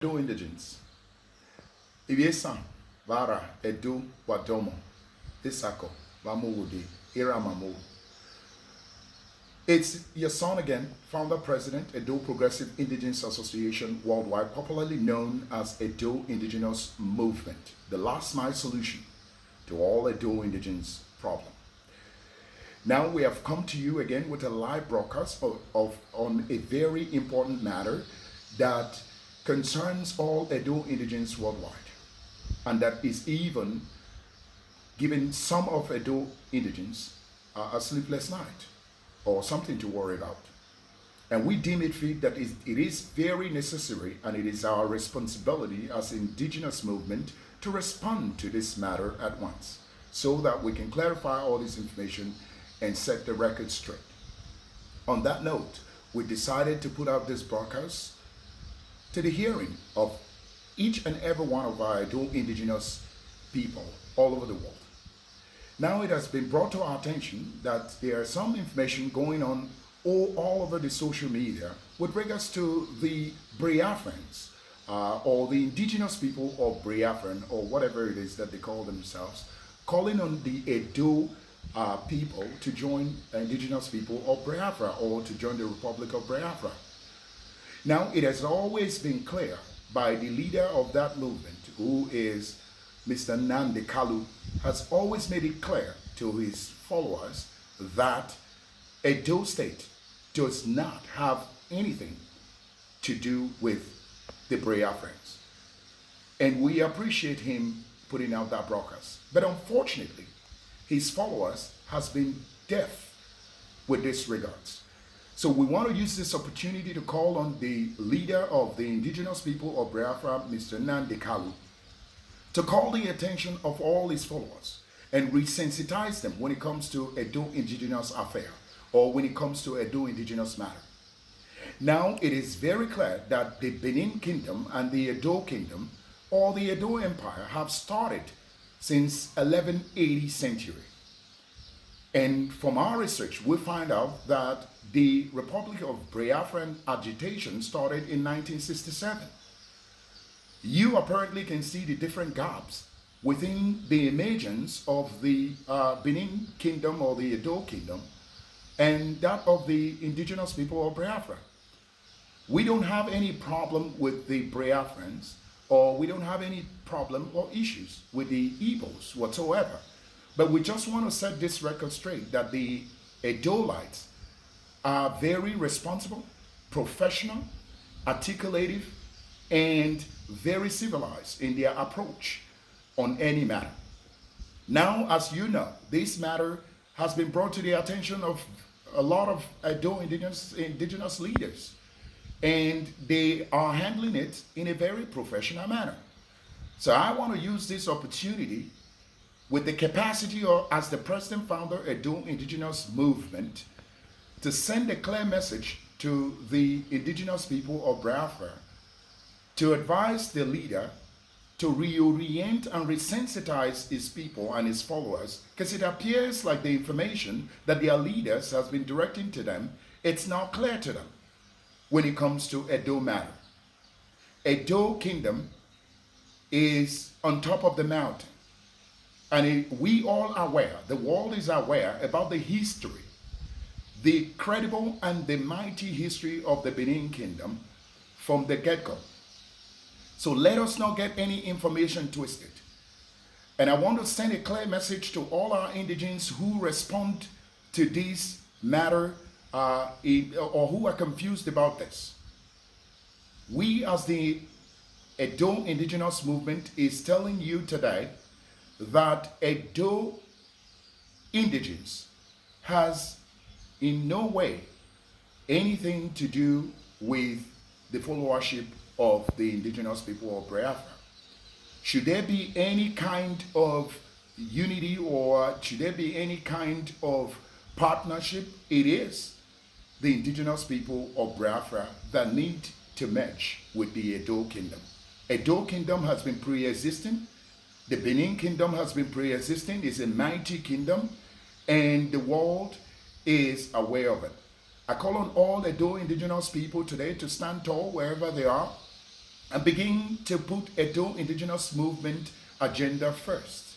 Edo Indigenes. Ibiesa, Vara, Edo, Wadomo, Isako, Vamowode, Iramamo. It's your son again, founder president, Edo Progressive Indigenous Association Worldwide, popularly known as Edo Indigenous Movement, the last mile solution to all Edo Indigenous problem. Now we have come to you again with a live broadcast on a very important matter that concerns all Edo Indigenes worldwide, and that is even giving some of Edo Indigenes a sleepless night or something to worry about. And we deem it fit that it is very necessary, and it is our responsibility as indigenous movement to respond to this matter at once, so that we can clarify all this information and set the record straight. On that note, we decided to put out this broadcast to the hearing of each and every one of our Edo Indigenous people all over the world. Now it has been brought to our attention that there is some information going on all over the social media with regards to the Biafrans, or the indigenous people of Biafran, or whatever it is that they call themselves, calling on the Edo people to join indigenous people of Biafra, or to join the Republic of Biafra. Now, it has always been clear by the leader of that movement, who is Mr. Nnamdi Kanu, has always made it clear to his followers that Edo State does not have anything to do with the Biafrans. And we appreciate him putting out that broadcast. But unfortunately, his followers has been deaf with this regards. So we want to use this opportunity to call on the leader of the indigenous people of Biafra, Mr. Nnamdi Kanu, to call the attention of all his followers and resensitize them when it comes to Edo Indigenous affair, or when it comes to Edo Indigenous matter. Now it is very clear that the Benin Kingdom and the Edo Kingdom, or the Edo Empire, have started since 1180 century. And from our research, we find out that the Republic of Biafran agitation started in 1967. You apparently can see the different gaps within the emergence of the Benin Kingdom, or the Edo Kingdom, and that of the indigenous people of Biafra. We don't have any problem with the Biafrans, or we don't have any problem or issues with the Igbos whatsoever. But we just want to set this record straight that the Edolites are very responsible, professional, articulative, and very civilized in their approach on any matter. Now, as you know, this matter has been brought to the attention of a lot of Edo indigenous leaders, and they are handling it in a very professional manner. So I want to use this opportunity with the capacity of, as the president founder Edo Indigenous Movement, to send a clear message to the indigenous people of Biafra, to advise the leader to reorient and resensitize his people and his followers, because it appears like the information that their leaders has been directing to them, it's not clear to them when it comes to Edo matter. Edo Kingdom is on top of the mountain. And we all are aware, the world is aware about the history, the credible and the mighty history of the Benin Kingdom from the get-go. So let us not get any information twisted. And I want to send a clear message to all our indigenes who respond to this matter or who are confused about this. We as the Edo Indigenous Movement is telling you today that Edo Indigenes has in no way anything to do with the followership of the indigenous people of Biafra. Should there be any kind of unity, or should there be any kind of partnership, it is the indigenous people of Biafra that need to merge with the Edo Kingdom. Edo Kingdom has been pre-existing. The Benin Kingdom has been pre-existing. It's a mighty kingdom, and the world is aware of it. I call on all Edo indigenous people today to stand tall wherever they are and begin to put Edo Indigenous movement agenda first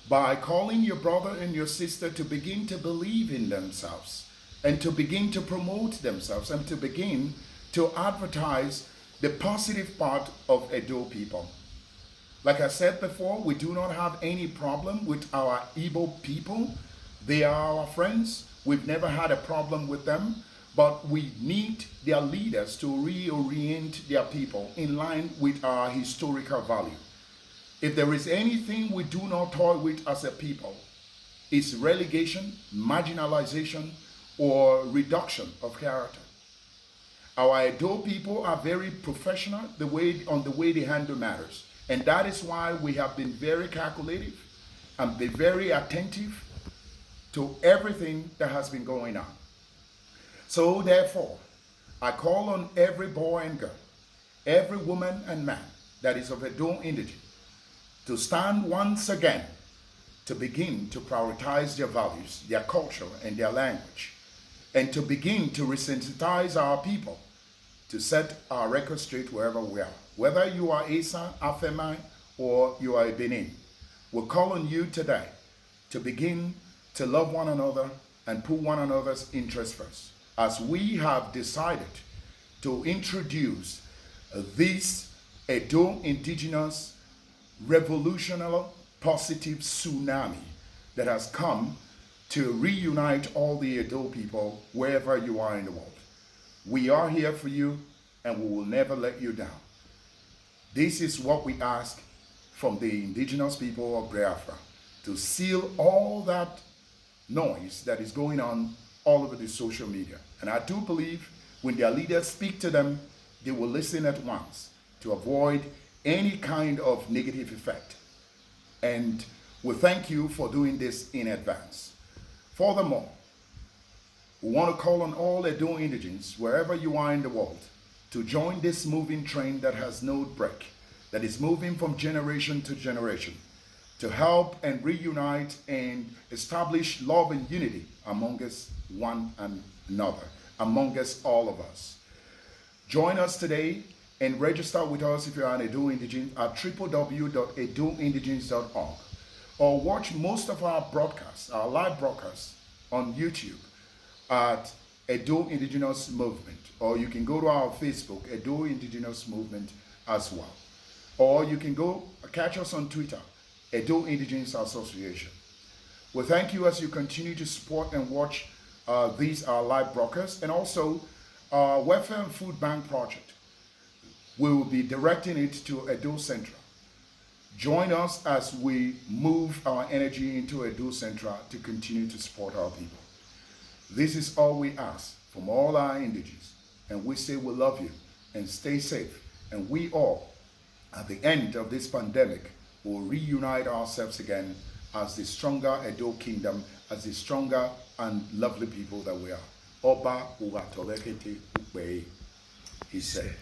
by calling your brother and your sister to begin to believe in themselves and to begin to promote themselves and to begin to advertise the positive part of Edo people. Like I said before, we do not have any problem with our Igbo people. They are our friends. We've never had a problem with them, but we need their leaders to reorient their people in line with our historical value. If there is anything we do not toy with as a people, it's relegation, marginalization, or reduction of character. Our Edo people are very professional on the way they handle matters. And that is why we have been very calculative and be very attentive to everything that has been going on. So therefore, I call on every boy and girl, every woman and man that is of Edo Indigene to stand once again to begin to prioritize their values, their culture, and their language, and to begin to resensitize our people to set our record straight wherever we are. Whether you are Asa, Afemai, or you are a Benin, we'll call on you today to begin to love one another and put one another's interests first. As we have decided to introduce this Edo Indigenous revolutionary positive tsunami that has come to reunite all the Edo people wherever you are in the world. We are here for you and we will never let you down. This is what we ask from the indigenous people of Biafra, to seal all that noise that is going on all over the social media. And I do believe when their leaders speak to them, they will listen at once to avoid any kind of negative effect. And we thank you for doing this in advance. Furthermore, we want to call on all Edo Indigenes, wherever you are in the world, to join this moving train that has no break, that is moving from generation to generation, to help and reunite and establish love and unity among us one another, among us all of us. Join us today and register with us if you are an Edo Indigene at www.edoindigenes.org, or watch most of our broadcasts, our live broadcasts on YouTube at Edo Indigenous Movement, or you can go to our Facebook, Edo Indigenous Movement as well. Or you can go catch us on Twitter, Edo Indigenes Association. We thank you as you continue to support and watch these live broadcasts, and also our Welfare and Food Bank project. We will be directing it to Edo Central. Join us as we move our energy into Edo Central to continue to support our people. This is all we ask from all our indigenes, and we say we love you and stay safe, and we all, at the end of this pandemic, will reunite ourselves again as the stronger Edo Kingdom, as the stronger and lovely people that we are. Oba Ugatolekete Ukwe, he said.